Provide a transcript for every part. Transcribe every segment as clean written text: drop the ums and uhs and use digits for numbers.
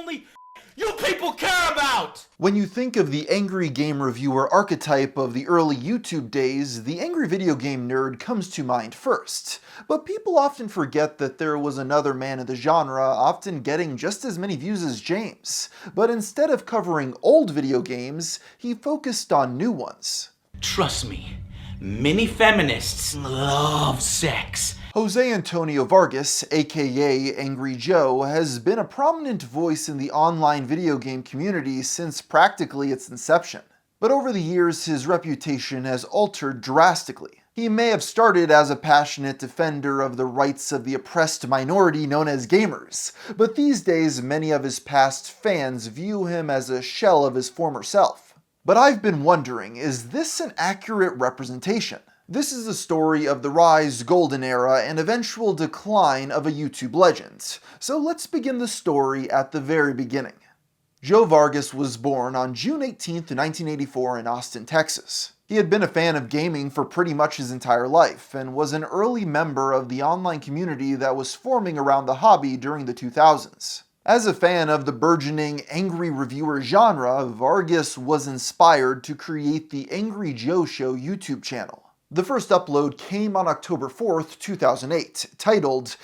only you people care about! When you think of the angry game reviewer archetype of the early YouTube days, the angry video game nerd comes to mind first. But people often forget that there was another man in the genre, often getting just as many views as James. But instead of covering old video games, he focused on new ones. Trust me, many feminists love sex. Jose Antonio Vargas, aka Angry Joe, has been a prominent voice in the online video game community since practically its inception. But over the years, his reputation has altered drastically. He may have started as a passionate defender of the rights of the oppressed minority known as gamers, but these days many of his past fans view him as a shell of his former self. But I've been wondering, is this an accurate representation? This is the story of the rise, golden era, and eventual decline of a YouTube legend. So let's begin the story at the very beginning. Joe Vargas was born on June 18, 1984 in Austin, Texas. He had been a fan of gaming for pretty much his entire life, and was an early member of the online community that was forming around the hobby during the 2000s. As a fan of the burgeoning angry reviewer genre, Vargas was inspired to create the Angry Joe Show YouTube channel. The first upload came on October 4th, 2008, titled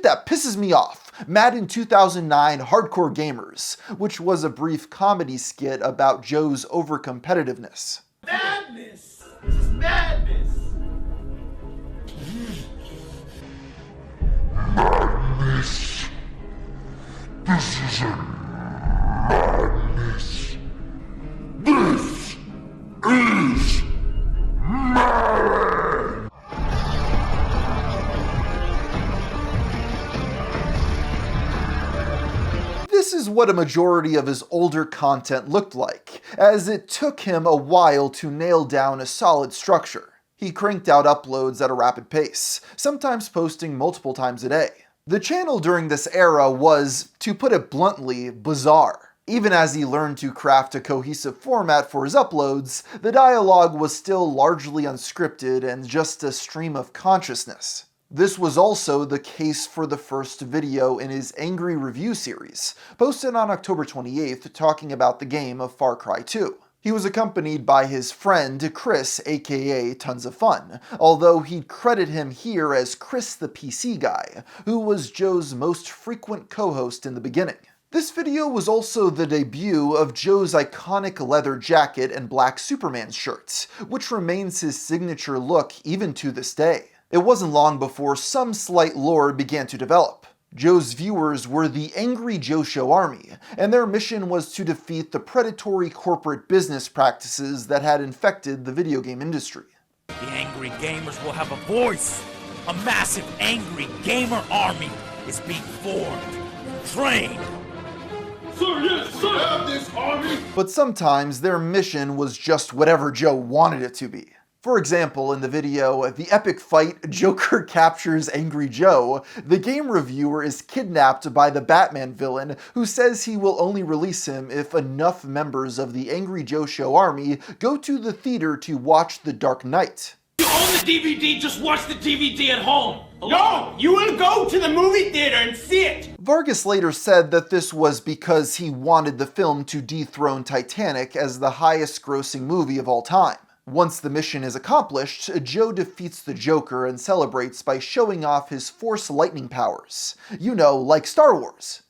"That Pisses Me Off, Madden 2009 Hardcore Gamers," which was a brief comedy skit about Joe's overcompetitiveness. Madness! This is madness! Madness. This is a madness. This is mad. This is what a majority of his older content looked like, as it took him a while to nail down a solid structure. He cranked out uploads at a rapid pace, sometimes posting multiple times a day. The channel during this era was, to put it bluntly, bizarre. Even as he learned to craft a cohesive format for his uploads, the dialogue was still largely unscripted and just a stream of consciousness. This was also the case for the first video in his Angry Review series, posted on October 28th talking about the game of Far Cry 2. He was accompanied by his friend Chris, aka Tons of Fun, although he'd credit him here as Chris the PC Guy, who was Joe's most frequent co-host in the beginning. This video was also the debut of Joe's iconic leather jacket and black Superman shirt, which remains his signature look even to this day. It wasn't long before some slight lore began to develop. Joe's viewers were the Angry Joe Show Army, and their mission was to defeat the predatory corporate business practices that had infected the video game industry. The angry gamers will have a voice. A massive angry gamer army is being formed, trained. Sir, yes, sir. We have this army. But sometimes their mission was just whatever Joe wanted it to be. For example, in the video, The Epic Fight Joker Captures Angry Joe, the game reviewer is kidnapped by the Batman villain, who says he will only release him if enough members of the Angry Joe Show army go to the theater to watch The Dark Knight. You own the DVD, just watch the DVD at home. No, you will go to the movie theater and see it. Vargas later said that this was because he wanted the film to dethrone Titanic as the highest-grossing movie of all time. Once the mission is accomplished, Joe defeats the Joker and celebrates by showing off his Force lightning powers. You know, like Star Wars.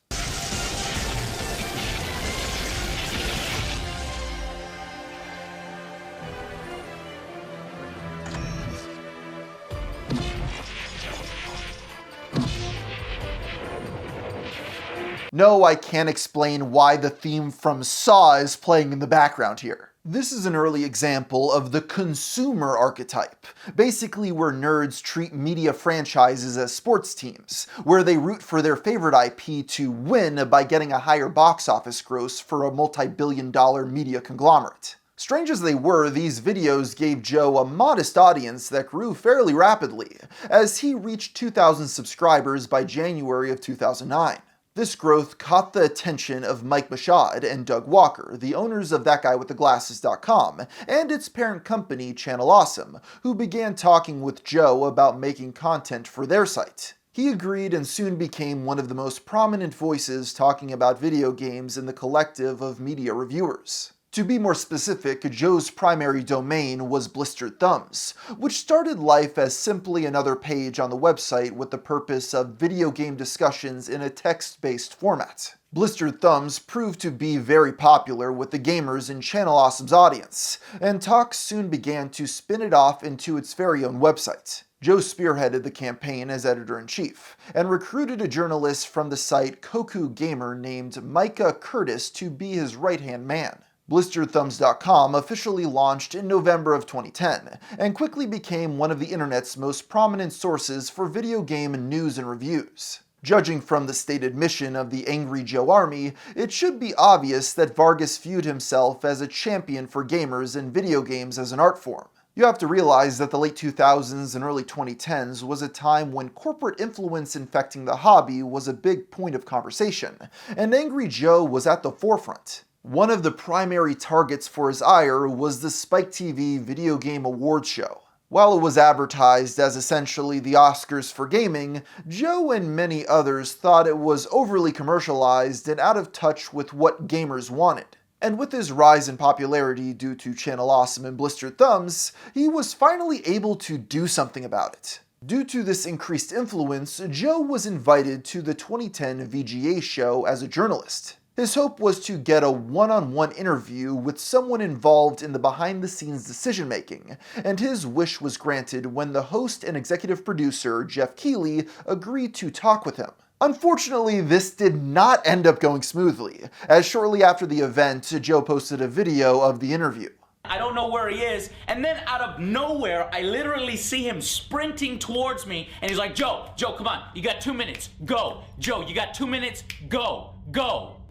No, I can't explain why the theme from Saw is playing in the background here. This is an early example of the consumer archetype, basically where nerds treat media franchises as sports teams, where they root for their favorite IP to win by getting a higher box office gross for a multi-billion-dollar media conglomerate. Strange as they were, these videos gave Joe a modest audience that grew fairly rapidly, as he reached 2,000 subscribers by January of 2009. This growth caught the attention of Mike Mashad and Doug Walker, the owners of ThatGuyWithTheGlasses.com, and its parent company, Channel Awesome, who began talking with Joe about making content for their site. He agreed and soon became one of the most prominent voices talking about video games in the collective of media reviewers. To be more specific, Joe's primary domain was Blistered Thumbs, which started life as simply another page on the website with the purpose of video game discussions in a text-based format. Blistered Thumbs proved to be very popular with the gamers in Channel Awesome's audience, and talks soon began to spin it off into its very own website. Joe spearheaded the campaign as editor-in-chief, and recruited a journalist from the site Koku Gamer named Micah Curtis to be his right-hand man. BlisteredThumbs.com officially launched in November of 2010, and quickly became one of the internet's most prominent sources for video game news and reviews. Judging from the stated mission of the Angry Joe Army, it should be obvious that Vargas viewed himself as a champion for gamers and video games as an art form. You have to realize that the late 2000s and early 2010s was a time when corporate influence infecting the hobby was a big point of conversation, and Angry Joe was at the forefront. One of the primary targets for his ire was the Spike TV Video Game Awards show. While it was advertised as essentially the Oscars for gaming, Joe and many others thought it was overly commercialized and out of touch with what gamers wanted. And with his rise in popularity due to Channel Awesome and Blistered Thumbs, he was finally able to do something about it. Due to this increased influence, Joe was invited to the 2010 VGA show as a journalist. His hope was to get a one-on-one interview with someone involved in the behind-the-scenes decision-making, and his wish was granted when the host and executive producer, Jeff Keighley, agreed to talk with him. Unfortunately, this did not end up going smoothly, as shortly after the event, Joe posted a video of the interview. I don't know where he is, and then out of nowhere, I literally see him sprinting towards me, and he's like, Joe, come on, you got 2 minutes, go. Joe, you got 2 minutes, go.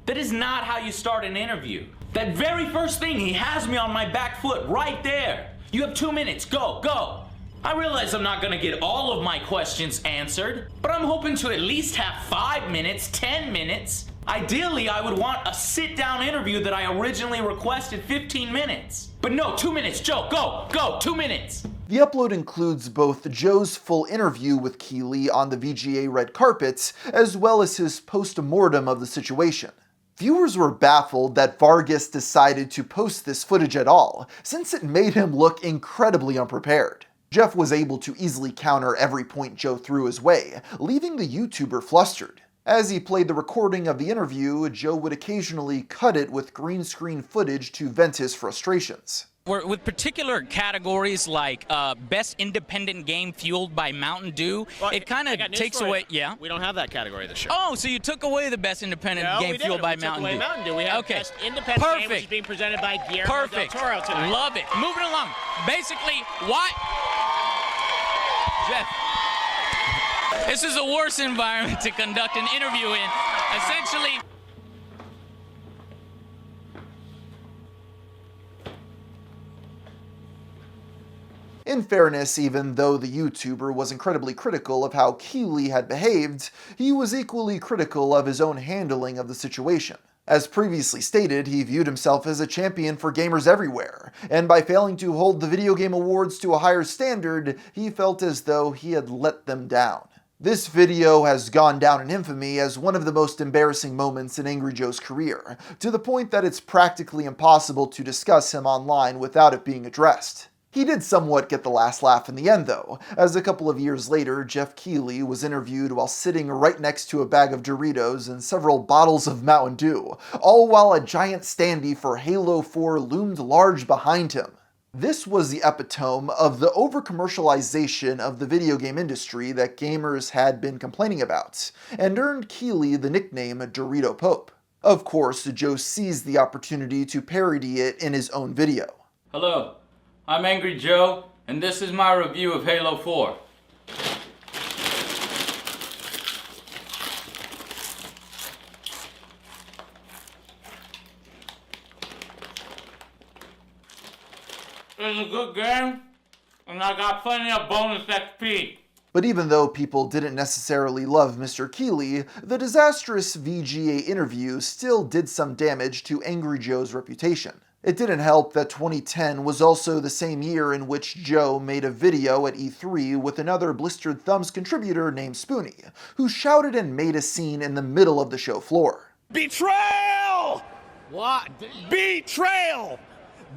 That is not how you start an interview. That very first thing, he has me on my back foot right there. You have 2 minutes, go. I realize I'm not gonna get all of my questions answered, but I'm hoping to at least have 5 minutes, 10 minutes. Ideally, I would want a sit-down interview that I originally requested 15 minutes. But no, 2 minutes, Joe, go, 2 minutes. The upload includes both Joe's full interview with Keighley on the VGA red carpet, as well as his post-mortem of the situation. Viewers were baffled that Vargas decided to post this footage at all, since it made him look incredibly unprepared. Jeff was able to easily counter every point Joe threw his way, leaving the YouTuber flustered. As he played the recording of the interview, Joe would occasionally cut it with green screen footage to vent his frustrations. With particular categories like Best Independent Game Fueled by Mountain Dew, it kind of takes away, We don't have that category this year. Oh, so you took away the Best Independent Game Fueled by Mountain Dew. Mountain Dew. We have Best Independent Game, which is being presented by Guillermo del Toro tonight. Love it. Moving along. Basically, what? Jeff, this is the worst environment to conduct an interview in. Essentially, In fairness, even though the YouTuber was incredibly critical of how Keighley had behaved, he was equally critical of his own handling of the situation. As previously stated, he viewed himself as a champion for gamers everywhere, and by failing to hold the Video Game Awards to a higher standard, he felt as though he had let them down. This video has gone down in infamy as one of the most embarrassing moments in Angry Joe's career, to the point that it's practically impossible to discuss him online without it being addressed. He did somewhat get the last laugh in the end though, as a couple of years later, Jeff Keighley was interviewed while sitting right next to a bag of Doritos and several bottles of Mountain Dew, all while a giant standee for Halo 4 loomed large behind him. This was the epitome of the over-commercialization of the video game industry that gamers had been complaining about, and earned Keighley the nickname Dorito Pope. Of course, Joe seized the opportunity to parody it in his own video. Hello, I'm Angry Joe, and this is my review of Halo 4. It's a good game, and I got plenty of bonus XP. But even though people didn't necessarily love Mr. Keighley, the disastrous VGA interview still did some damage to Angry Joe's reputation. It didn't help that 2010 was also the same year in which Joe made a video at E3 with another Blistered Thumbs contributor named Spoonie, who shouted and made a scene in the middle of the show floor. Betrayal! What? Betrayal!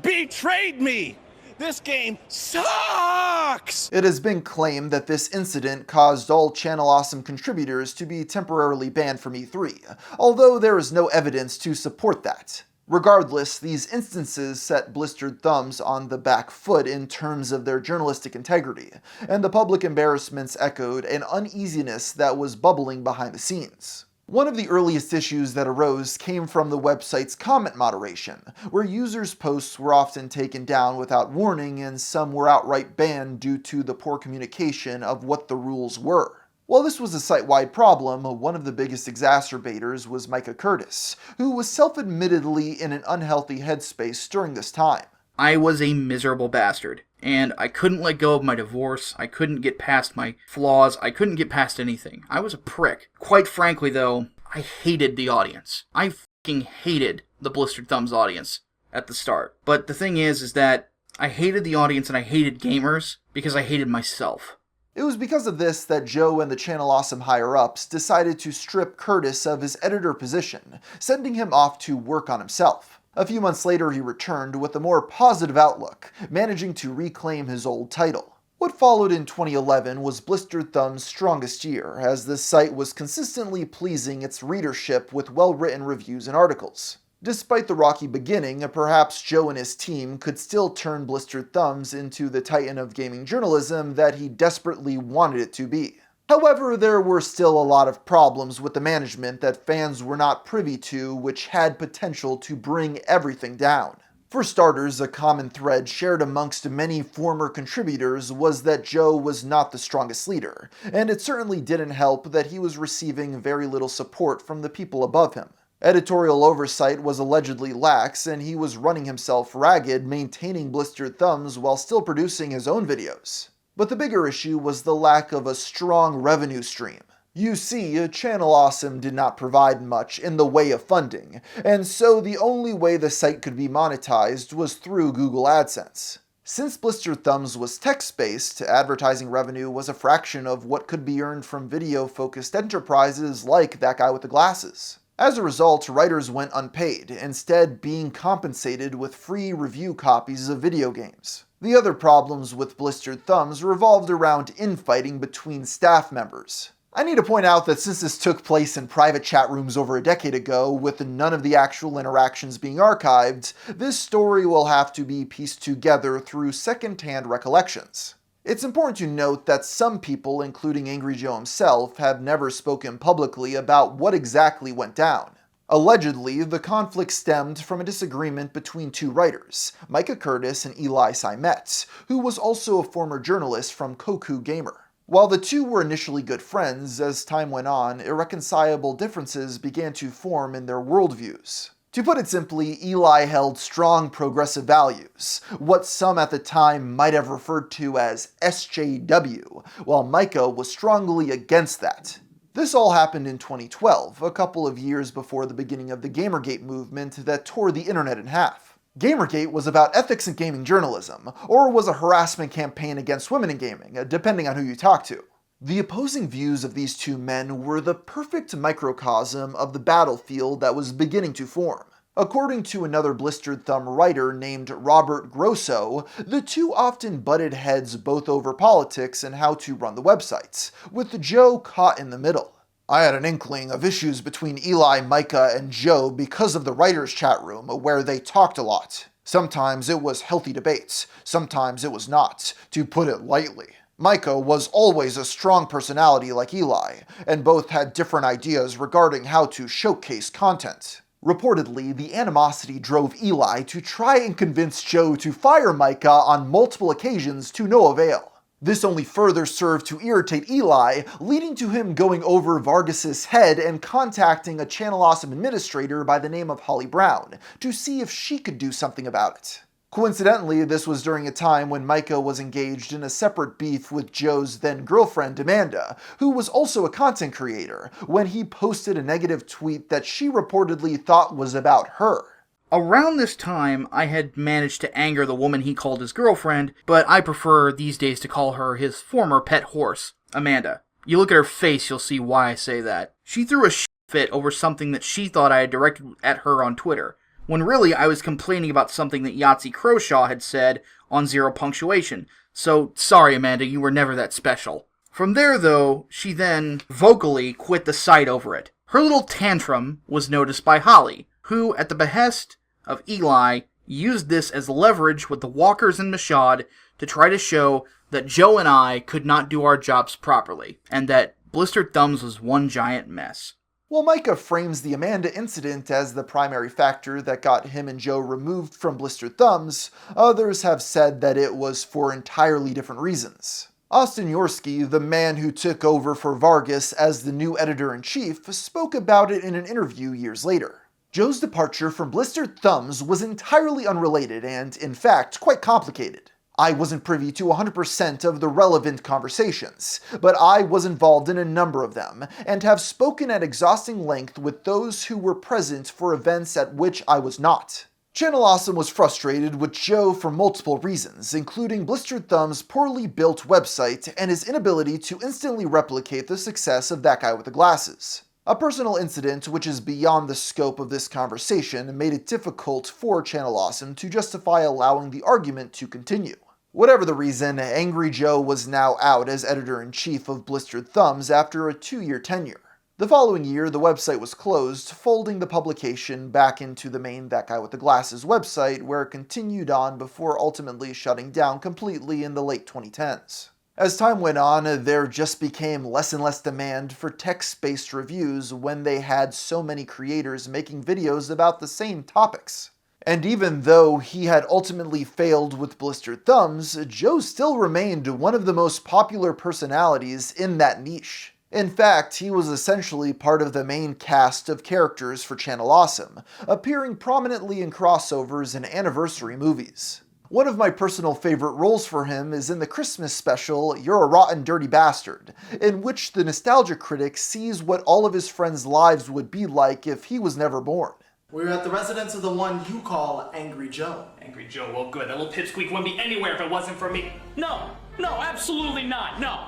Betrayed me! This game sucks! It has been claimed that this incident caused all Channel Awesome contributors to be temporarily banned from E3, although there is no evidence to support that. Regardless, these instances set Blistered Thumbs on the back foot in terms of their journalistic integrity, and the public embarrassments echoed an uneasiness that was bubbling behind the scenes. One of the earliest issues that arose came from the website's comment moderation, where users' posts were often taken down without warning and some were outright banned due to the poor communication of what the rules were. While this was a site-wide problem, one of the biggest exacerbators was Micah Curtis, who was self-admittedly in an unhealthy headspace during this time. I was a miserable bastard, and I couldn't let go of my divorce, I couldn't get past my flaws, I couldn't get past anything. I was a prick. Quite frankly though, I hated the audience. I fucking hated the Blistered Thumbs audience at the start. But the thing is that I hated the audience and I hated gamers because I hated myself. It was because of this that Joe and the Channel Awesome higher-ups decided to strip Curtis of his editor position, sending him off to work on himself. A few months later he returned with a more positive outlook, managing to reclaim his old title. What followed in 2011 was Blistered Thumbs' strongest year, as the site was consistently pleasing its readership with well-written reviews and articles. Despite the rocky beginning, perhaps Joe and his team could still turn Blistered Thumbs into the titan of gaming journalism that he desperately wanted it to be. However, there were still a lot of problems with the management that fans were not privy to, which had potential to bring everything down. For starters, a common thread shared amongst many former contributors was that Joe was not the strongest leader, and it certainly didn't help that he was receiving very little support from the people above him. Editorial oversight was allegedly lax, and he was running himself ragged maintaining Blistered Thumbs while still producing his own videos. But the bigger issue was the lack of a strong revenue stream. You see, Channel Awesome did not provide much in the way of funding, and so the only way the site could be monetized was through Google AdSense. Since Blistered Thumbs was text-based, advertising revenue was a fraction of what could be earned from video-focused enterprises like That Guy with the Glasses. As a result, writers went unpaid, instead being compensated with free review copies of video games. The other problems with Blistered Thumbs revolved around infighting between staff members. I need to point out that since this took place in private chat rooms over a decade ago, with none of the actual interactions being archived, this story will have to be pieced together through second-hand recollections. It's important to note that some people, including Angry Joe himself, have never spoken publicly about what exactly went down. Allegedly, the conflict stemmed from a disagreement between two writers, Micah Curtis and Eli Simet, who was also a former journalist from Koku Gamer. While the two were initially good friends, as time went on, irreconcilable differences began to form in their worldviews. To put it simply, Eli held strong progressive values, what some at the time might have referred to as SJW, while Micah was strongly against that. This all happened in 2012, a couple of years before the beginning of the Gamergate movement that tore the internet in half. Gamergate was about ethics in gaming journalism, or was a harassment campaign against women in gaming, depending on who you talk to. The opposing views of these two men were the perfect microcosm of the battlefield that was beginning to form. According to another Blistered Thumb writer named Robert Grosso, the two often butted heads both over politics and how to run the websites, with Joe caught in the middle. I had an inkling of issues between Eli, Micah, and Joe because of the writers' chat room, where they talked a lot. Sometimes it was healthy debates, sometimes it was not, to put it lightly. Micah was always a strong personality like Eli, and both had different ideas regarding how to showcase content. Reportedly, the animosity drove Eli to try and convince Joe to fire Micah on multiple occasions to no avail. This only further served to irritate Eli, leading to him going over Vargas's head and contacting a Channel Awesome administrator by the name of Holly Brown to see if she could do something about it. Coincidentally, this was during a time when Micah was engaged in a separate beef with Joe's then-girlfriend Amanda, who was also a content creator, when he posted a negative tweet that she reportedly thought was about her. Around this time, I had managed to anger the woman he called his girlfriend, but I prefer these days to call her his former pet horse, Amanda. You look at her face, you'll see why I say that. She threw a fit over something that she thought I had directed at her on Twitter, when really I was complaining about something that Yahtzee Croshaw had said on Zero Punctuation. So, sorry Amanda, you were never that special. From there, though, she then vocally quit the site over it. Her little tantrum was noticed by Holly, who, at the behest of Eli, used this as leverage with the Walkers and Mashad to try to show that Joe and I could not do our jobs properly, and that Blistered Thumbs was one giant mess. While Micah frames the Amanda incident as the primary factor that got him and Joe removed from Blistered Thumbs, others have said that it was for entirely different reasons. Austin Yorsky, the man who took over for Vargas as the new editor-in-chief, spoke about it in an interview years later. Joe's departure from Blistered Thumbs was entirely unrelated and, in fact, quite complicated. I wasn't privy to 100% of the relevant conversations, but I was involved in a number of them, and have spoken at exhausting length with those who were present for events at which I was not. Channel Awesome was frustrated with Joe for multiple reasons, including Blistered Thumb's poorly built website and his inability to instantly replicate the success of That Guy with the Glasses. A personal incident which is beyond the scope of this conversation made it difficult for Channel Awesome to justify allowing the argument to continue. Whatever the reason, Angry Joe was now out as editor-in-chief of Blistered Thumbs after a 2-year tenure. The following year, the website was closed, folding the publication back into the main That Guy with the Glasses website, where it continued on before ultimately shutting down completely in the late 2010s. As time went on, there just became less and less demand for text-based reviews when they had so many creators making videos about the same topics. And even though he had ultimately failed with Blistered Thumbs, Joe still remained one of the most popular personalities in that niche. In fact, he was essentially part of the main cast of characters for Channel Awesome, appearing prominently in crossovers and anniversary movies. One of my personal favorite roles for him is in the Christmas special, You're a Rotten Dirty Bastard, in which the nostalgia critic sees what all of his friends' lives would be like if he was never born. We're at the residence of the one you call Angry Joe. Angry Joe, well good. That little pipsqueak wouldn't be anywhere if it wasn't for me. No, absolutely not. No,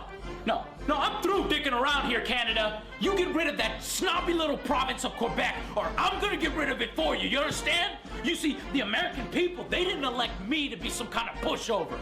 I'm through dicking around here, Canada. You get rid of that snobby little province of Quebec, or I'm gonna get rid of it for you, you understand? You see, the American people, they didn't elect me to be some kind of pushover.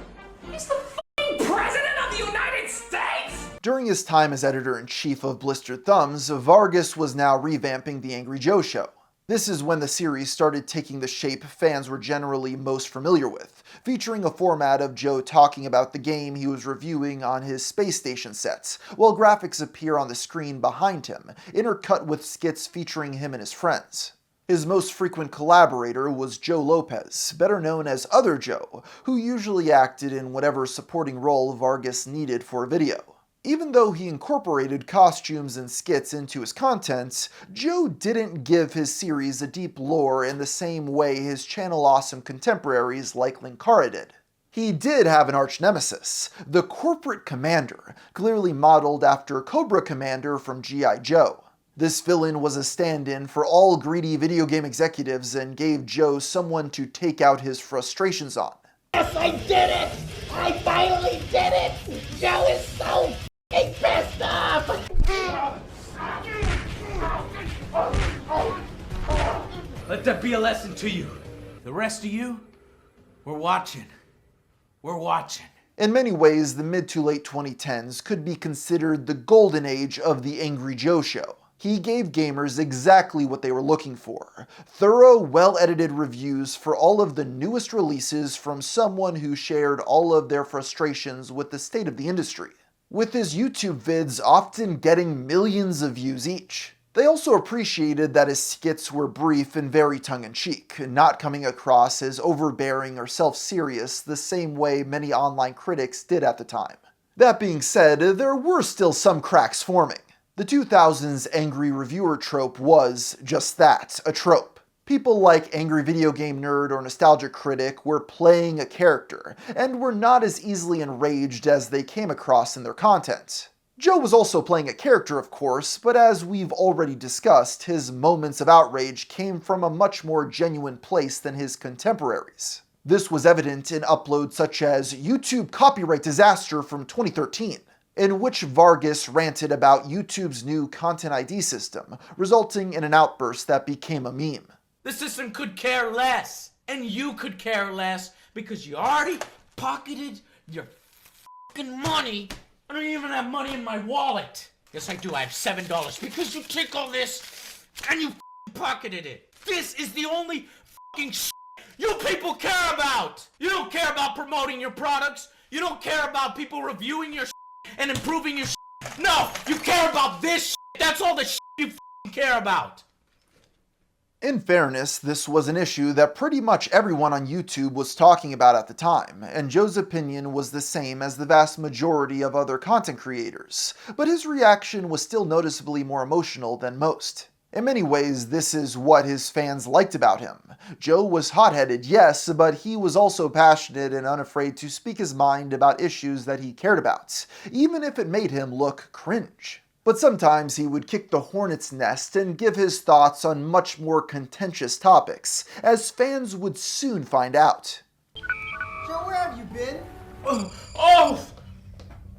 He's the f***ing president of the United States! During his time as editor-in-chief of Blistered Thumbs, Vargas was now revamping The Angry Joe Show. This is when the series started taking the shape fans were generally most familiar with, featuring a format of Joe talking about the game he was reviewing on his space station sets, while graphics appear on the screen behind him, intercut with skits featuring him and his friends. His most frequent collaborator was Joe Lopez, better known as Other Joe, who usually acted in whatever supporting role Vargas needed for a video. Even though he incorporated costumes and skits into his content, Joe didn't give his series a deep lore in the same way his Channel Awesome contemporaries like Linkara did. He did have an arch-nemesis, the Corporate Commander, clearly modeled after Cobra Commander from G.I. Joe. This villain was a stand-in for all greedy video game executives and gave Joe someone to take out his frustrations on. Yes, I did it! I finally did it! Joe is so pissed off! Let that be a lesson to you. The rest of you, we're watching. We're watching. In many ways, the mid to late 2010s could be considered the golden age of the Angry Joe Show. He gave gamers exactly what they were looking for. Thorough, well-edited reviews for all of the newest releases from someone who shared all of their frustrations with the state of the industry, with his YouTube vids often getting millions of views each. They also appreciated that his skits were brief and very tongue-in-cheek, not coming across as overbearing or self-serious the same way many online critics did at the time. That being said, there were still some cracks forming. The 2000s angry reviewer trope was just that, a trope. People like Angry Video Game Nerd or Nostalgia Critic were playing a character, and were not as easily enraged as they came across in their content. Joe was also playing a character, of course, but as we've already discussed, his moments of outrage came from a much more genuine place than his contemporaries. This was evident in uploads such as YouTube Copyright Disaster from 2013, in which Vargas ranted about YouTube's new Content ID system, resulting in an outburst that became a meme. The system could care less, and you could care less, because you already pocketed your fucking money. I don't even have money in my wallet. Yes, I do. I have $7 because you took all this and you pocketed it. This is the only fucking shit you people care about. You don't care about promoting your products. You don't care about people reviewing your shit and improving your shit. No, you care about this shit. That's all the shit you care about. In fairness, this was an issue that pretty much everyone on YouTube was talking about at the time, and Joe's opinion was the same as the vast majority of other content creators, but his reaction was still noticeably more emotional than most. In many ways, this is what his fans liked about him. Joe was hot-headed, yes, but he was also passionate and unafraid to speak his mind about issues that he cared about, even if it made him look cringe. But sometimes he would kick the hornet's nest and give his thoughts on much more contentious topics, as fans would soon find out. Joe, where have you been?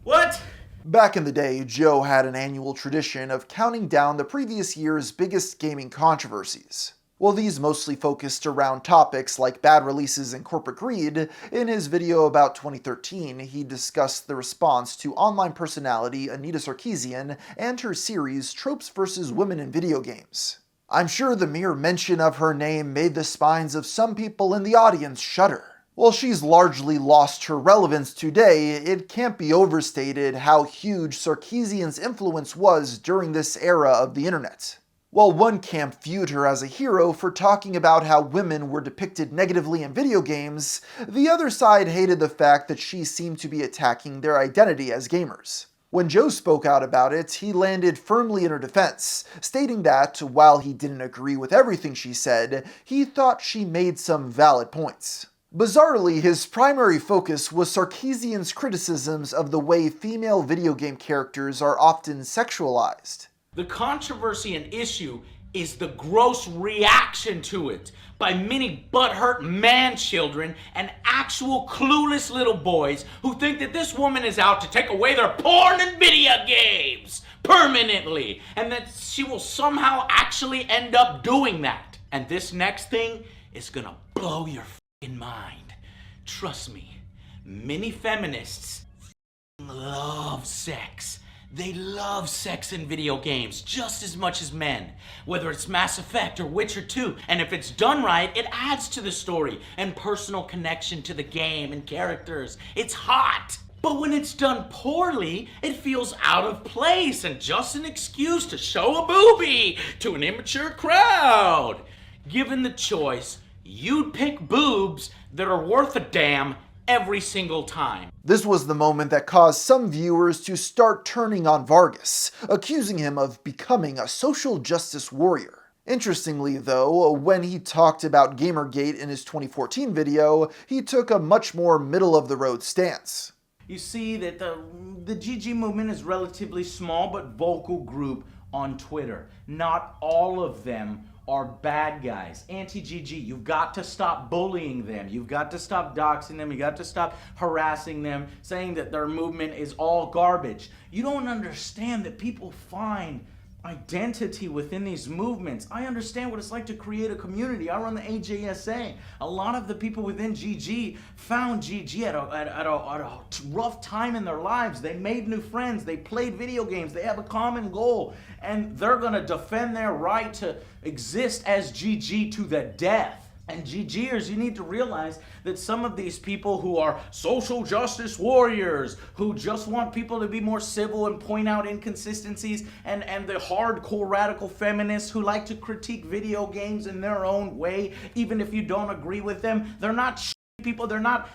What? Back in the day, Joe had an annual tradition of counting down the previous year's biggest gaming controversies. While these mostly focused around topics like bad releases and corporate greed, in his video about 2013, he discussed the response to online personality Anita Sarkeesian and her series Tropes vs. Women in Video Games. I'm sure the mere mention of her name made the spines of some people in the audience shudder. While she's largely lost her relevance today, it can't be overstated how huge Sarkeesian's influence was during this era of the internet. While one camp viewed her as a hero for talking about how women were depicted negatively in video games, the other side hated the fact that she seemed to be attacking their identity as gamers. When Joe spoke out about it, he landed firmly in her defense, stating that, while he didn't agree with everything she said, he thought she made some valid points. Bizarrely, his primary focus was Sarkeesian's criticisms of the way female video game characters are often sexualized. The controversy and issue is the gross reaction to it by many butthurt man-children and actual clueless little boys who think that this woman is out to take away their porn and video games permanently, and that she will somehow actually end up doing that. And this next thing is gonna blow your f***ing mind. Trust me, many feminists love sex. They love sex in video games just as much as men, whether it's Mass Effect or Witcher 2. And if it's done right, it adds to the story and personal connection to the game and characters. It's hot. But when it's done poorly, it feels out of place and just an excuse to show a boobie to an immature crowd. Given the choice, you'd pick boobs that are worth a damn every single time. This was the moment that caused some viewers to start turning on Vargas, accusing him of becoming a social justice warrior. Interestingly though, when he talked about Gamergate in his 2014 video, he took a much more middle-of-the-road stance. You see that the GG movement is a relatively small but vocal group on Twitter. Not all of them are bad guys. Anti-GG, you've got to stop bullying them. You've got to stop doxing them. You got to stop harassing them, saying that their movement is all garbage. You don't understand that people find identity within these movements. I understand what it's like to create a community. I run the AJSA. A lot of the people within GG found GG at a rough time in their lives. They made new friends. They played video games. They have a common goal. And they're going to defend their right to exist as GG to the death. And GGers, you need to realize that some of these people who are social justice warriors, who just want people to be more civil and point out inconsistencies, and the hardcore radical feminists who like to critique video games in their own way, even if you don't agree with them, they're not people, they're not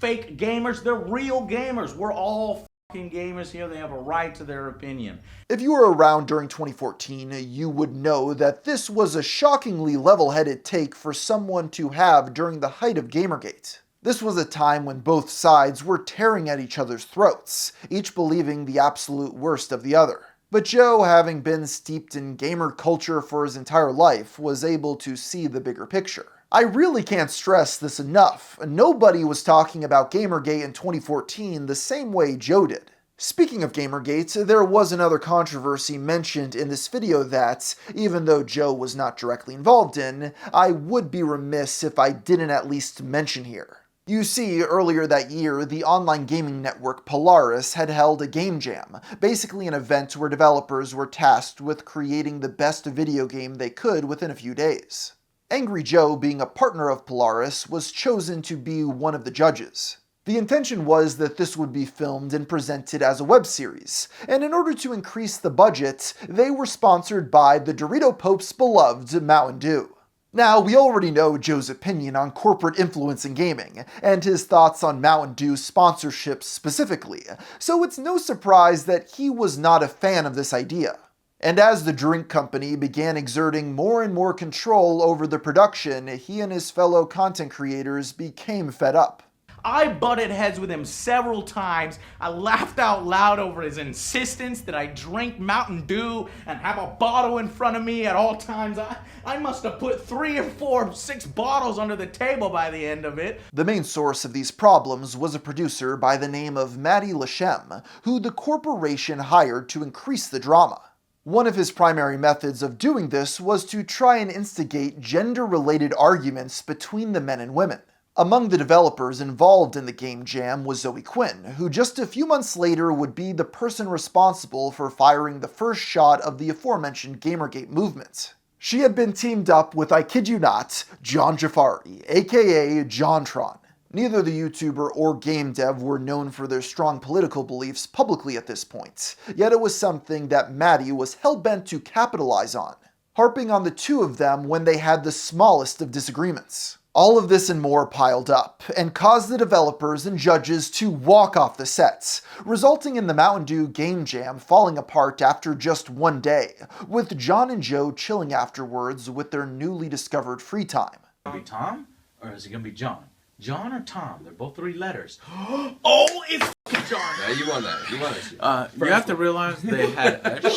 fake gamers, they're real gamers. We're all gamers here. They have a right to their opinion. If you were around during 2014, you would know that this was a shockingly level-headed take for someone to have during the height of Gamergate. This was a time when both sides were tearing at each other's throats, each believing the absolute worst of the other. But Joe, having been steeped in gamer culture for his entire life, was able to see the bigger picture. I really can't stress this enough. Nobody was talking about Gamergate in 2014 the same way Joe did. Speaking of Gamergate, there was another controversy mentioned in this video that, even though Joe was not directly involved in, I would be remiss if I didn't at least mention here. You see, earlier that year, the online gaming network Polaris had held a game jam, basically an event where developers were tasked with creating the best video game they could within a few days. Angry Joe, being a partner of Polaris, was chosen to be one of the judges. The intention was that this would be filmed and presented as a web series, and in order to increase the budget, they were sponsored by the Dorito Pope's beloved Mountain Dew. Now, we already know Joe's opinion on corporate influence in gaming, and his thoughts on Mountain Dew sponsorships specifically, so it's no surprise that he was not a fan of this idea. And as the drink company began exerting more and more control over the production, he and his fellow content creators became fed up. I butted heads with him several times. I laughed out loud over his insistence that I drink Mountain Dew and have a bottle in front of me at all times. I must have put 3 or 4, 6 bottles under the table by the end of it. The main source of these problems was a producer by the name of Matty Lashem, who the corporation hired to increase the drama. One of his primary methods of doing this was to try and instigate gender-related arguments between the men and women. Among the developers involved in the game jam was Zoe Quinn, who just a few months later would be the person responsible for firing the first shot of the aforementioned Gamergate movement. She had been teamed up with, I kid you not, John Jafari, aka JonTron. Neither the YouTuber or game dev were known for their strong political beliefs publicly at this point, yet it was something that Matty was hell-bent to capitalize on, harping on the two of them when they had the smallest of disagreements. All of this and more piled up, and caused the developers and judges to walk off the sets, resulting in the Mountain Dew game jam falling apart after just one day, with John and Joe chilling afterwards with their newly discovered free time. Be Tom, or is it gonna be John? John or Tom? They're both 3 letters. Oh, it's John! Yeah, you won that. You have to realize they had a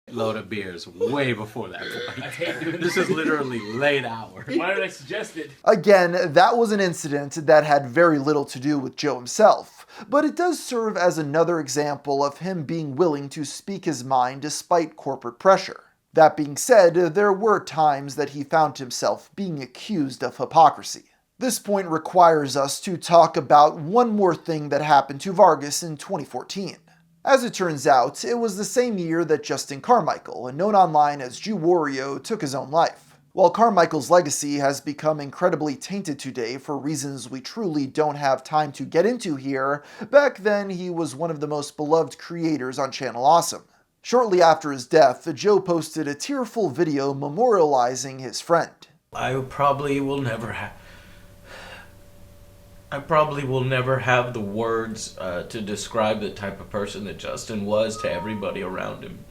load of beers way before that point. I hate doing This is literally late hour. Why did I suggest it? Again, that was an incident that had very little to do with Joe himself, but it does serve as another example of him being willing to speak his mind despite corporate pressure. That being said, there were times that he found himself being accused of hypocrisy. This point requires us to talk about one more thing that happened to Vargas in 2014. As it turns out, it was the same year that Justin Carmichael, known online as Jew Wario, took his own life. While Carmichael's legacy has become incredibly tainted today for reasons we truly don't have time to get into here, back then he was one of the most beloved creators on Channel Awesome. Shortly after his death, Joe posted a tearful video memorializing his friend. I probably will never have the words to describe the type of person that Justin was to everybody around him.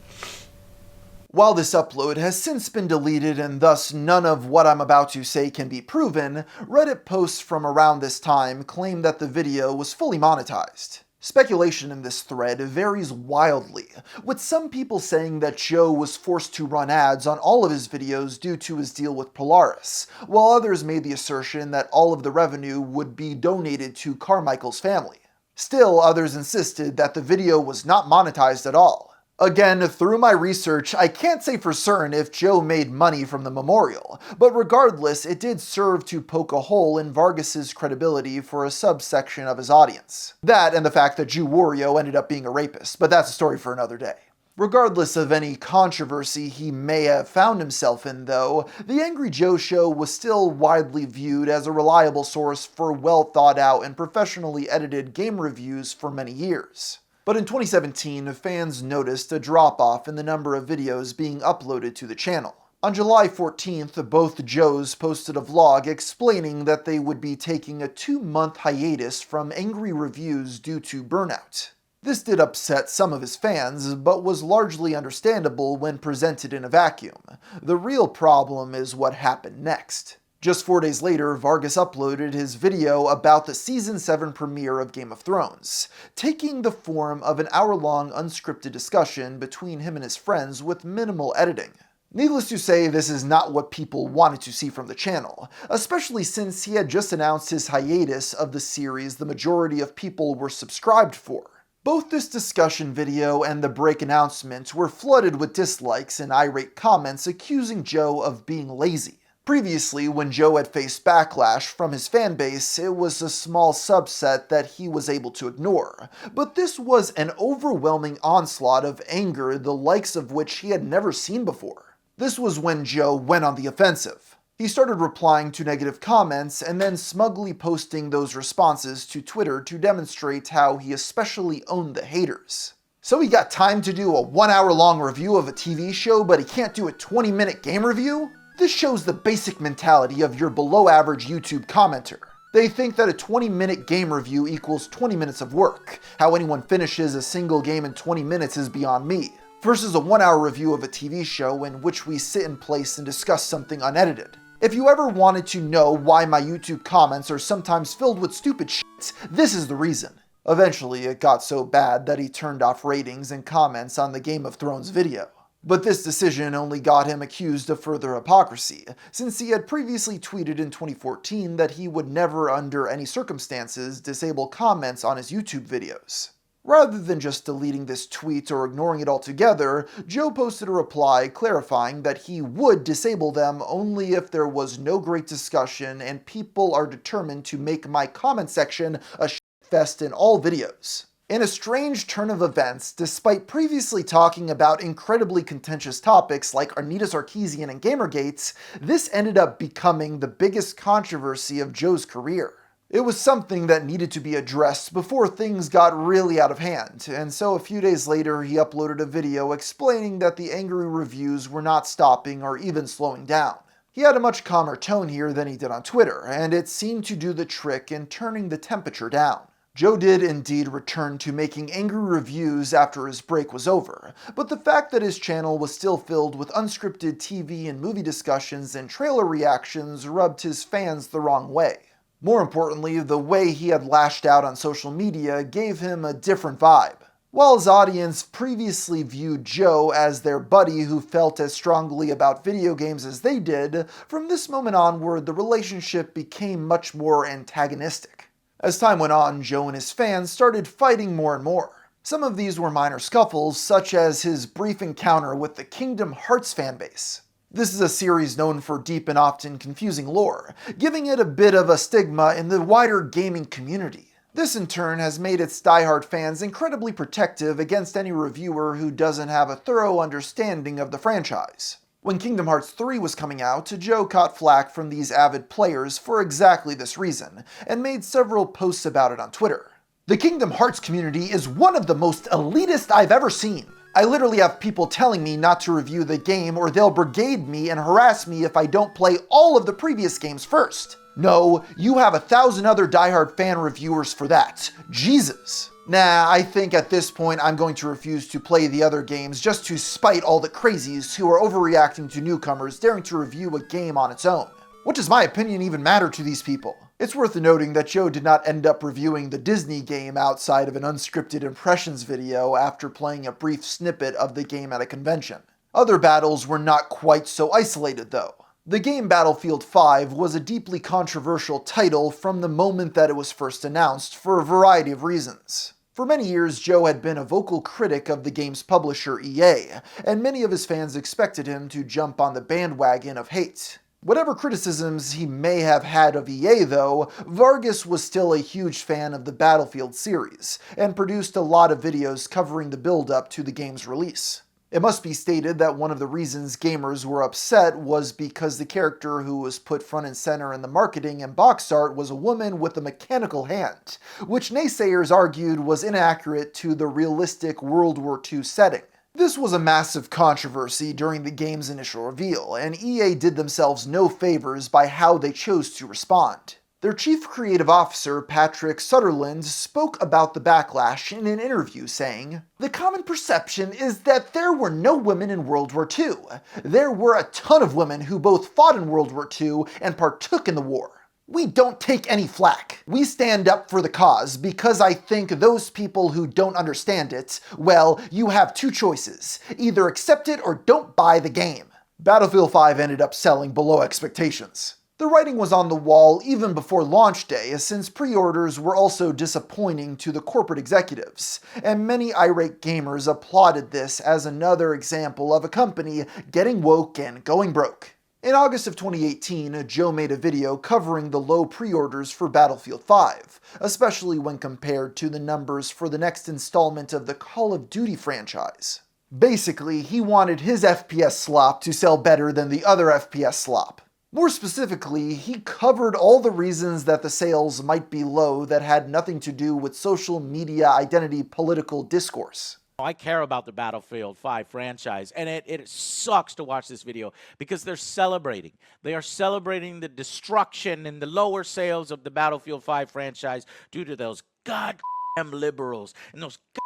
While this upload has since been deleted and thus none of what I'm about to say can be proven, Reddit posts from around this time claim that the video was fully monetized. Speculation in this thread varies wildly, with some people saying that Joe was forced to run ads on all of his videos due to his deal with Polaris, while others made the assertion that all of the revenue would be donated to Carmichael's family. Still, others insisted that the video was not monetized at all. Again, through my research, I can't say for certain if Joe made money from the memorial, but regardless, it did serve to poke a hole in Vargas's credibility for a subsection of his audience. That and the fact that Jew Wario ended up being a rapist, but that's a story for another day. Regardless of any controversy he may have found himself in, though, the Angry Joe Show was still widely viewed as a reliable source for well-thought-out and professionally edited game reviews for many years. But in 2017, fans noticed a drop-off in the number of videos being uploaded to the channel. On July 14th, both Joes posted a vlog explaining that they would be taking a 2-month hiatus from angry reviews due to burnout. This did upset some of his fans, but was largely understandable when presented in a vacuum. The real problem is what happened next. Just 4 days later, Vargas uploaded his video about the Season 7 premiere of Game of Thrones, taking the form of an hour-long unscripted discussion between him and his friends with minimal editing. Needless to say, this is not what people wanted to see from the channel, especially since he had just announced his hiatus of the series the majority of people were subscribed for. Both this discussion video and the break announcement were flooded with dislikes and irate comments accusing Joe of being lazy. Previously, when Joe had faced backlash from his fanbase, it was a small subset that he was able to ignore, but this was an overwhelming onslaught of anger the likes of which he had never seen before. This was when Joe went on the offensive. He started replying to negative comments and then smugly posting those responses to Twitter to demonstrate how he especially owned the haters. So he got time to do a 1 hour long review of a TV show, but he can't do a 20-minute game review? This shows the basic mentality of your below average YouTube commenter. They think that a 20-minute game review equals 20 minutes of work. How anyone finishes a single game in 20 minutes is beyond me. Versus a 1 hour review of a TV show in which we sit in place and discuss something unedited. If you ever wanted to know why my YouTube comments are sometimes filled with stupid shit, this is the reason. Eventually, it got so bad that he turned off ratings and comments on the Game of Thrones video. But this decision only got him accused of further hypocrisy, since he had previously tweeted in 2014 that he would never under any circumstances disable comments on his YouTube videos. Rather than just deleting this tweet or ignoring it altogether, Joe posted a reply clarifying that he would disable them only if there was no great discussion and people are determined to make my comment section a shitfest in all videos. In a strange turn of events, despite previously talking about incredibly contentious topics like Arnita Sarkeesian and Gamergate, this ended up becoming the biggest controversy of Joe's career. It was something that needed to be addressed before things got really out of hand, and so a few days later he uploaded a video explaining that the angry reviews were not stopping or even slowing down. He had a much calmer tone here than he did on Twitter, and it seemed to do the trick in turning the temperature down. Joe did indeed return to making angry reviews after his break was over, but the fact that his channel was still filled with unscripted TV and movie discussions and trailer reactions rubbed his fans the wrong way. More importantly, the way he had lashed out on social media gave him a different vibe. While his audience previously viewed Joe as their buddy who felt as strongly about video games as they did, from this moment onward the relationship became much more antagonistic. As time went on, Joe and his fans started fighting more and more. Some of these were minor scuffles, such as his brief encounter with the Kingdom Hearts fanbase. This is a series known for deep and often confusing lore, giving it a bit of a stigma in the wider gaming community. This in turn has made its diehard fans incredibly protective against any reviewer who doesn't have a thorough understanding of the franchise. When Kingdom Hearts 3 was coming out, Joe caught flack from these avid players for exactly this reason, and made several posts about it on Twitter. The Kingdom Hearts community is one of the most elitist I've ever seen. I literally have people telling me not to review the game or they'll brigade me and harass me if I don't play all of the previous games first. No, you have 1,000 other diehard fan reviewers for that. Jesus. Nah, I think at this point I'm going to refuse to play the other games just to spite all the crazies who are overreacting to newcomers daring to review a game on its own. What does my opinion even matter to these people? It's worth noting that Joe did not end up reviewing the Disney game outside of an unscripted impressions video after playing a brief snippet of the game at a convention. Other battles were not quite so isolated though. The game Battlefield 5 was a deeply controversial title from the moment that it was first announced for a variety of reasons. For many years, Joe had been a vocal critic of the game's publisher EA, and many of his fans expected him to jump on the bandwagon of hate. Whatever criticisms he may have had of EA though, Vargas was still a huge fan of the Battlefield series, and produced a lot of videos covering the build-up to the game's release. It must be stated that one of the reasons gamers were upset was because the character who was put front and center in the marketing and box art was a woman with a mechanical hand, which naysayers argued was inaccurate to the realistic World War II setting. This was a massive controversy during the game's initial reveal, and EA did themselves no favors by how they chose to respond. Their chief creative officer, Patrick Sutherland, spoke about the backlash in an interview, saying, "The common perception is that there were no women in World War II. There were a ton of women who both fought in World War II and partook in the war. We don't take any flack. We stand up for the cause because I think those people who don't understand it, well, you have two choices. Either accept it or don't buy the game." Battlefield 5 ended up selling below expectations. The writing was on the wall even before launch day, since pre-orders were also disappointing to the corporate executives, and many irate gamers applauded this as another example of a company getting woke and going broke. In August of 2018, Joe made a video covering the low pre-orders for Battlefield 5, especially when compared to the numbers for the next installment of the Call of Duty franchise. Basically, he wanted his FPS slop to sell better than the other FPS slop. More specifically, he covered all the reasons that the sales might be low that had nothing to do with social media identity political discourse. I care about the Battlefield 5 franchise, and it sucks to watch this video because they're celebrating. They are celebrating the destruction and the lower sales of the Battlefield 5 franchise due to those goddamn liberals and those goddamn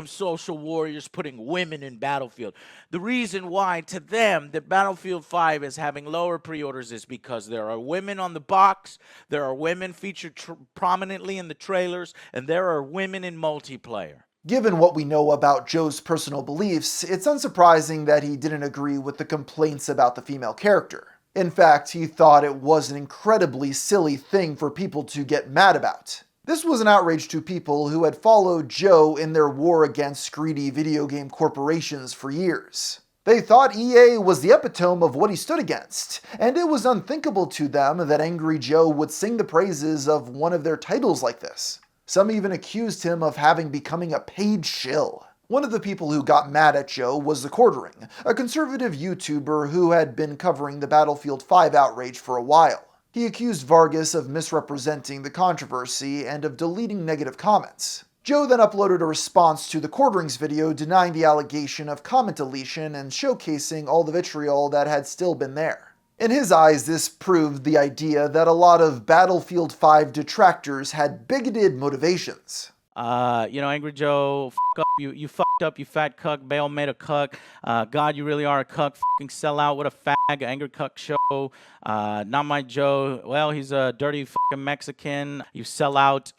social warriors putting women in Battlefield. The reason why, to them, that Battlefield 5 is having lower pre-orders is because there are women on the box, there are women featured prominently in the trailers, and there are women in multiplayer. Given what we know about Joe's personal beliefs, it's unsurprising that he didn't agree with the complaints about the female character. In fact, he thought it was an incredibly silly thing for people to get mad about. This was an outrage to people who had followed Joe in their war against greedy video game corporations for years. They thought EA was the epitome of what he stood against, and it was unthinkable to them that Angry Joe would sing the praises of one of their titles like this. Some even accused him of having becoming a paid shill. One of the people who got mad at Joe was The Quartering, a conservative YouTuber who had been covering the Battlefield 5 outrage for a while. He accused Vargas of misrepresenting the controversy and of deleting negative comments. Joe then uploaded a response to The Quartering's video denying the allegation of comment deletion and showcasing all the vitriol that had still been there. In his eyes, this proved the idea that a lot of Battlefield 5 detractors had bigoted motivations. Angry Joe, up, you fucked up, you fat cuck, Bale made a cuck, God, you really are a cuck, fucking sellout, what a fag, angry cuck show, not my Joe, well, he's a dirty fucking Mexican, you sell out,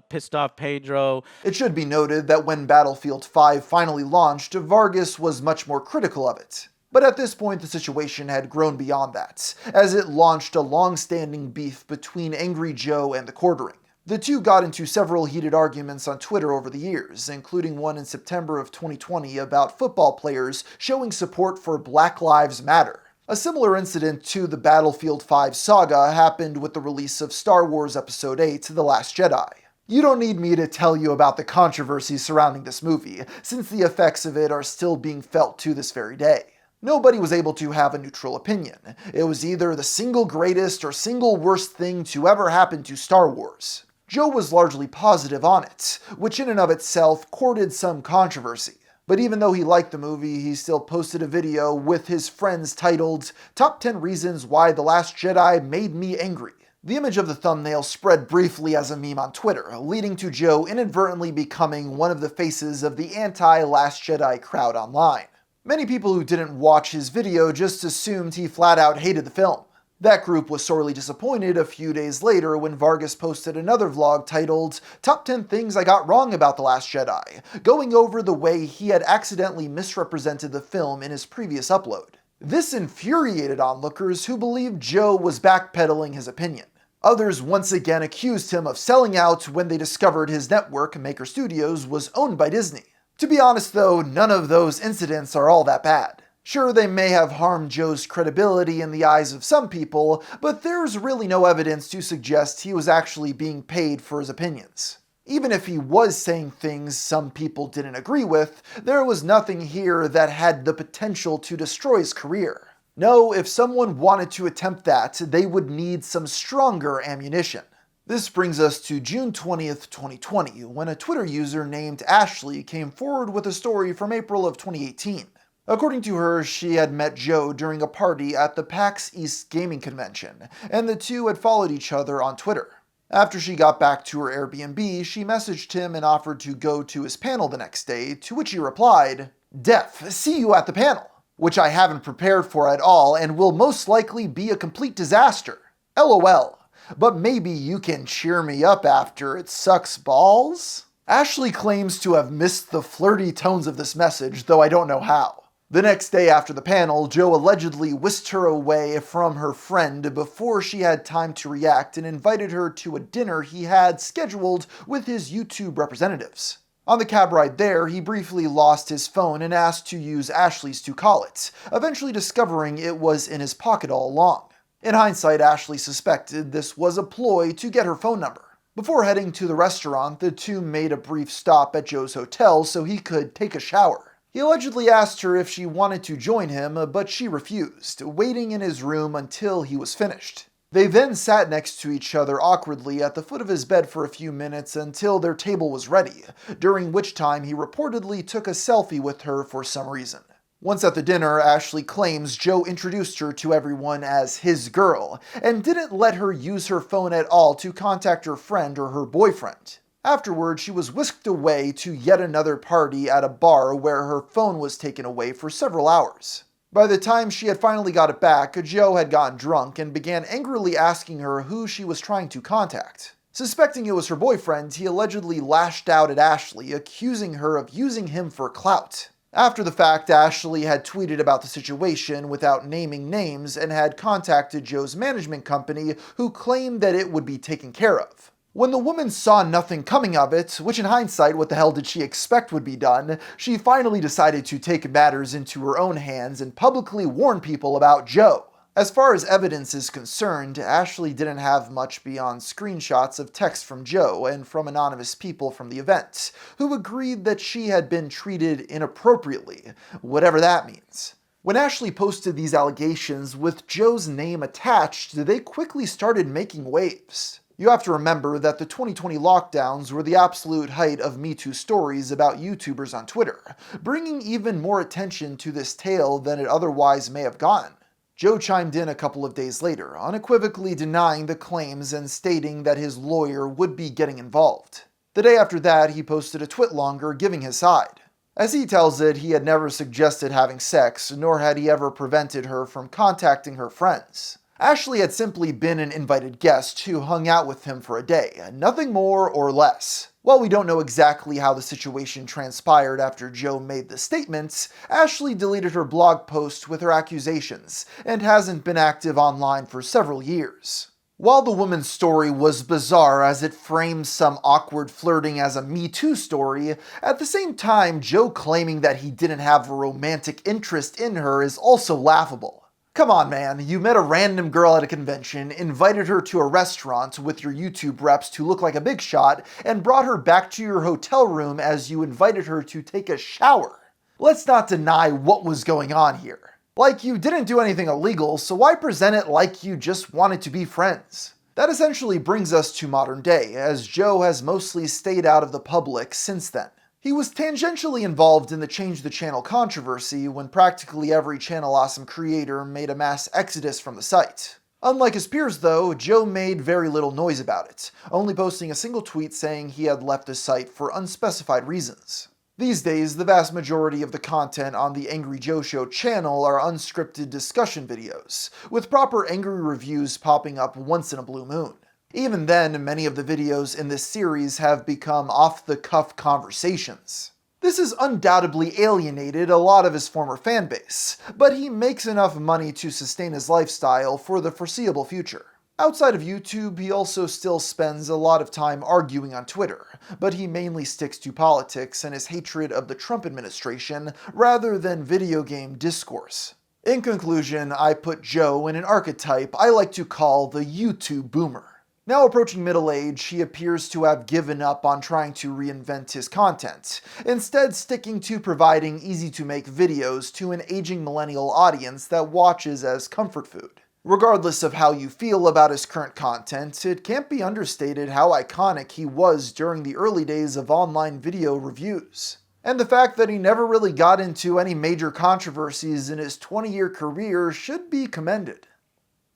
pissed off Pedro. It should be noted that when Battlefield 5 finally launched, Vargas was much more critical of it. But at this point, the situation had grown beyond that, as it launched a long-standing beef between Angry Joe and The Quartering. The two got into several heated arguments on Twitter over the years, including one in September of 2020 about football players showing support for Black Lives Matter. A similar incident to the Battlefield 5 saga happened with the release of Star Wars Episode 8: The Last Jedi. You don't need me to tell you about the controversy surrounding this movie, since the effects of it are still being felt to this very day. Nobody was able to have a neutral opinion. It was either the single greatest or single worst thing to ever happen to Star Wars. Joe was largely positive on it, which in and of itself courted some controversy. But even though he liked the movie, he still posted a video with his friends titled, "Top 10 Reasons Why The Last Jedi Made Me Angry." The image of the thumbnail spread briefly as a meme on Twitter, leading to Joe inadvertently becoming one of the faces of the anti-Last Jedi crowd online. Many people who didn't watch his video just assumed he flat out hated the film. That group was sorely disappointed a few days later when Vargas posted another vlog titled, "Top 10 Things I Got Wrong About The Last Jedi," going over the way he had accidentally misrepresented the film in his previous upload. This infuriated onlookers who believed Joe was backpedaling his opinion. Others once again accused him of selling out when they discovered his network, Maker Studios, was owned by Disney. To be honest though, none of those incidents are all that bad. Sure, they may have harmed Joe's credibility in the eyes of some people, but there's really no evidence to suggest he was actually being paid for his opinions. Even if he was saying things some people didn't agree with, there was nothing here that had the potential to destroy his career. No, if someone wanted to attempt that, they would need some stronger ammunition. This brings us to June 20th, 2020, when a Twitter user named Ashley came forward with a story from April of 2018. According to her, she had met Joe during a party at the PAX East gaming convention, and the two had followed each other on Twitter. After she got back to her Airbnb, she messaged him and offered to go to his panel the next day, to which he replied, "Def, see you at the panel," which I haven't prepared for at all and will most likely be a complete disaster. LOL. But maybe you can cheer me up after it sucks balls? Ashley claims to have missed the flirty tones of this message, though I don't know how. The next day after the panel, Joe allegedly whisked her away from her friend before she had time to react and invited her to a dinner he had scheduled with his YouTube representatives. On the cab ride there, he briefly lost his phone and asked to use Ashley's to call it, eventually discovering it was in his pocket all along. In hindsight, Ashley suspected this was a ploy to get her phone number. Before heading to the restaurant, the two made a brief stop at Joe's hotel so he could take a shower. He allegedly asked her if she wanted to join him, but she refused, waiting in his room until he was finished. They then sat next to each other awkwardly at the foot of his bed for a few minutes until their table was ready, during which time he reportedly took a selfie with her for some reason. Once at the dinner, Ashley claims Joe introduced her to everyone as his girl, and didn't let her use her phone at all to contact her friend or her boyfriend. Afterward, she was whisked away to yet another party at a bar where her phone was taken away for several hours. By the time she had finally got it back, Joe had gotten drunk and began angrily asking her who she was trying to contact. Suspecting it was her boyfriend, he allegedly lashed out at Ashley, accusing her of using him for clout. After the fact, Ashley had tweeted about the situation without naming names and had contacted Joe's management company, who claimed that it would be taken care of. When the woman saw nothing coming of it, which in hindsight, what the hell did she expect would be done, she finally decided to take matters into her own hands and publicly warn people about Joe. As far as evidence is concerned, Ashley didn't have much beyond screenshots of text from Joe and from anonymous people from the event, who agreed that she had been treated inappropriately, whatever that means. When Ashley posted these allegations with Joe's name attached, they quickly started making waves. You have to remember that the 2020 lockdowns were the absolute height of Me Too stories about YouTubers on Twitter, bringing even more attention to this tale than it otherwise may have gotten. Joe chimed in a couple of days later, unequivocally denying the claims and stating that his lawyer would be getting involved. The day after that, he posted a twit longer giving his side. As he tells it, he had never suggested having sex, nor had he ever prevented her from contacting her friends. Ashley had simply been an invited guest who hung out with him for a day, nothing more or less. While we don't know exactly how the situation transpired after Joe made the statements, Ashley deleted her blog post with her accusations and hasn't been active online for several years. While the woman's story was bizarre as it frames some awkward flirting as a Me Too story, at the same time, Joe claiming that he didn't have a romantic interest in her is also laughable. Come on, man, you met a random girl at a convention, invited her to a restaurant with your YouTube reps to look like a big shot, and brought her back to your hotel room as you invited her to take a shower. Let's not deny what was going on here. Like, you didn't do anything illegal, so why present it like you just wanted to be friends? That essentially brings us to modern day, as Joe has mostly stayed out of the public since then. He was tangentially involved in the Change the Channel controversy when practically every Channel Awesome creator made a mass exodus from the site. Unlike his peers though, Joe made very little noise about it, only posting a single tweet saying he had left the site for unspecified reasons. These days, the vast majority of the content on the Angry Joe Show channel are unscripted discussion videos, with proper angry reviews popping up once in a blue moon. Even then, many of the videos in this series have become off-the-cuff conversations. This has undoubtedly alienated a lot of his former fanbase, but he makes enough money to sustain his lifestyle for the foreseeable future. Outside of YouTube, he also still spends a lot of time arguing on Twitter, but he mainly sticks to politics and his hatred of the Trump administration rather than video game discourse. In conclusion, I put Joe in an archetype I like to call the YouTube boomer. Now approaching middle age, he appears to have given up on trying to reinvent his content, instead sticking to providing easy-to-make videos to an aging millennial audience that watches as comfort food. Regardless of how you feel about his current content, it can't be understated how iconic he was during the early days of online video reviews. And the fact that he never really got into any major controversies in his 20-year career should be commended.